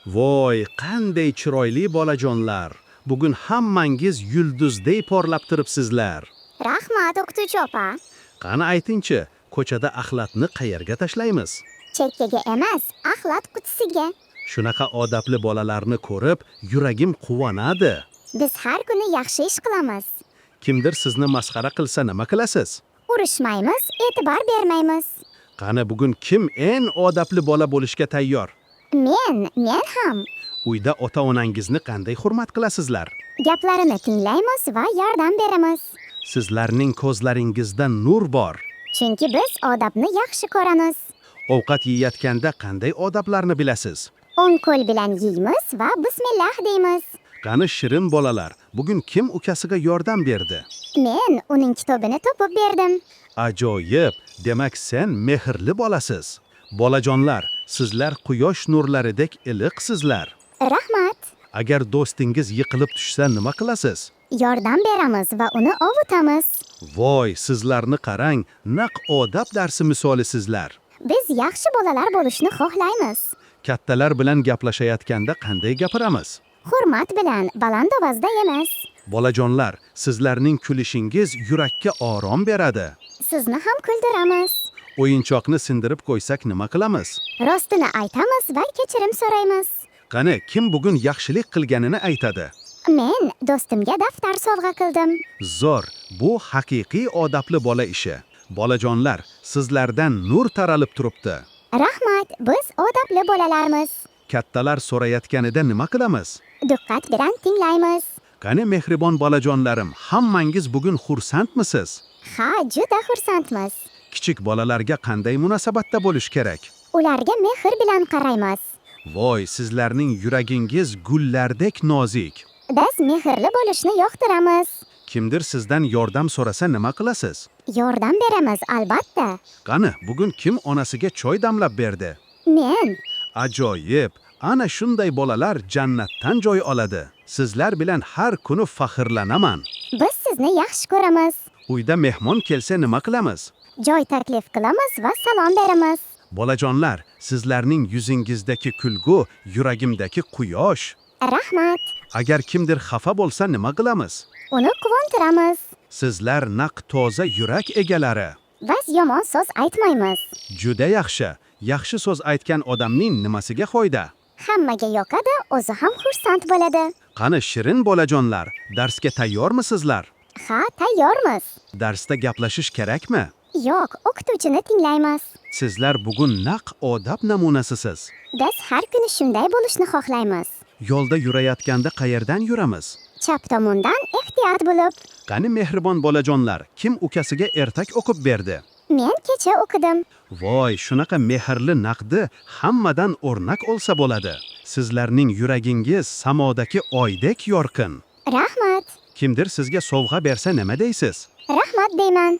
Voy, qanday chiroyli bolajonlar. Bugun hammangiz yulduzday porlab turibsizlar. Rahmat, o'qituvchi opa. Qani aytingchi, ko'chada axlatni qayerga tashlaymiz? Chekkaga emas, axlat qutisiga. Shunaqa odobli bolalarni ko'rib, yuragim quvonadi. Biz har kuni yaxshi ish qilamiz. Kimdir sizni masxara qilsa nima qilasiz? Urushmaymiz, e'tibor bermaymiz. Qani bugun kim eng odobli bola bo'lishga tayyor? Men ham. Uyda ota-onangizni qanday hurmat qilasizlar? Gaplarini tinglaymiz va yordam beramiz. Sizlarning ko'zlaringizda nur bor. Chunki biz odobni yaxshi ko'ramiz. Ovqat yeyotganda qanday odoblarni bilasiz? O'ng qo'l bilan yeymiz va bismillah deymiz. Qani shirin bolalar, bugun kim ukasiga yordam berdi? Men uning kitobini topib berdim. Ajoyib, demak sen mehrli bolasiz. Bolajonlar, sizlar quyosh nurlaridek iliqsizlar. Rahmat. Agar do'stingiz yiqilib tushsa nima qilasiz? Yordam beramiz va uni ovutamiz. Voy, sizlarni qarang, naq odob darsi misolisizlar. Biz yaxshi bolalar bo'lishni xohlaymiz. Kattalar bilan gaplashayotganda qanday gapiramiz? Hurmat bilan, baland ovozda emas. Bolajonlar, sizlarning kulishingiz yurakka orom beradi. Sizni ham kuldiramiz. O'yinchoqni sindirib qo'ysak nima qilamiz? Rostini aytamiz va kechirim so'raymiz. Qani, kim bugun yaxshilik qilganini aytadi? Men do'stimga daftar sovg'a qildim. Zo'r, bu haqiqiy odobli bola ishi. Bolajonlar, sizlardan nur taralib turibdi. Rahmat, biz odobli bolalarmiz. Kattalar so'rayotganida nima qilamiz? Diqqat bilan tinglaymiz. Qani mehribon bolajonlarim, hammangiz bugun xursandmisiz? Ha, juda xursandmiz. Kichik bolalarga qanday munosabatda bo'lish kerak? Ularga mehr bilan qaraymiz. Voy, sizlarning yuragingiz gullardek nozik. Biz mehrli bo'lishni yoqtiramiz. Kimdir sizdan yordam so'rasa nima qilasiz? Yordam beramiz, albatta. Qani, bugun kim onasiga choy damlab berdi? Men. Ajoyib, ana shunday bolalar jannatdan joy oladi. Sizlar bilan har kuni faxrlanaman. Biz sizni yaxshi ko'ramiz. Uyda mehmon kelsa nima qilamiz? Joy taklif qilamiz va salom beramiz. Bolajonlar, sizlarning yuzingizdagi kulgu yuragimdagi quyosh. Rahmat. Agar kimdir xafa bo'lsa nima qilamiz? Uni quvontiramiz. Sizlar naq toza yurak egalari. Biz yomon so'z aytmaymiz. Juda yaxshi. Yaxshi so'z aytgan odamning nimasiga foyda? Hammaga yoqadi, o'zi ham xursand bo'ladi. Qani shirin bolajonlar, darsga tayyormisizlar? Ha, tayyormiz. Darsda gaplashish kerakmi? Yo'q, o'qituvchini tinglaymiz. Sizlar bugun naq odob namunasisiz. Biz har kuni shunday bo'lishni xohlaymiz. Yo'lda yurayotganda qayerdan yuramiz? Chap tomondan ehtiyot bo'lib. Qani mehribon bolajonlar, kim ukasiga ertak o'qib berdi? Men kecha o'qidim. Voy, shunaqa mehrli naqdi hammadan o'rnak olsa bo'ladi. Sizlarning yuragingiz samodagi oydek yorqin. Rahmat. Kimdir sizga sovg'a bersa nima deysiz? Rahmat deyman.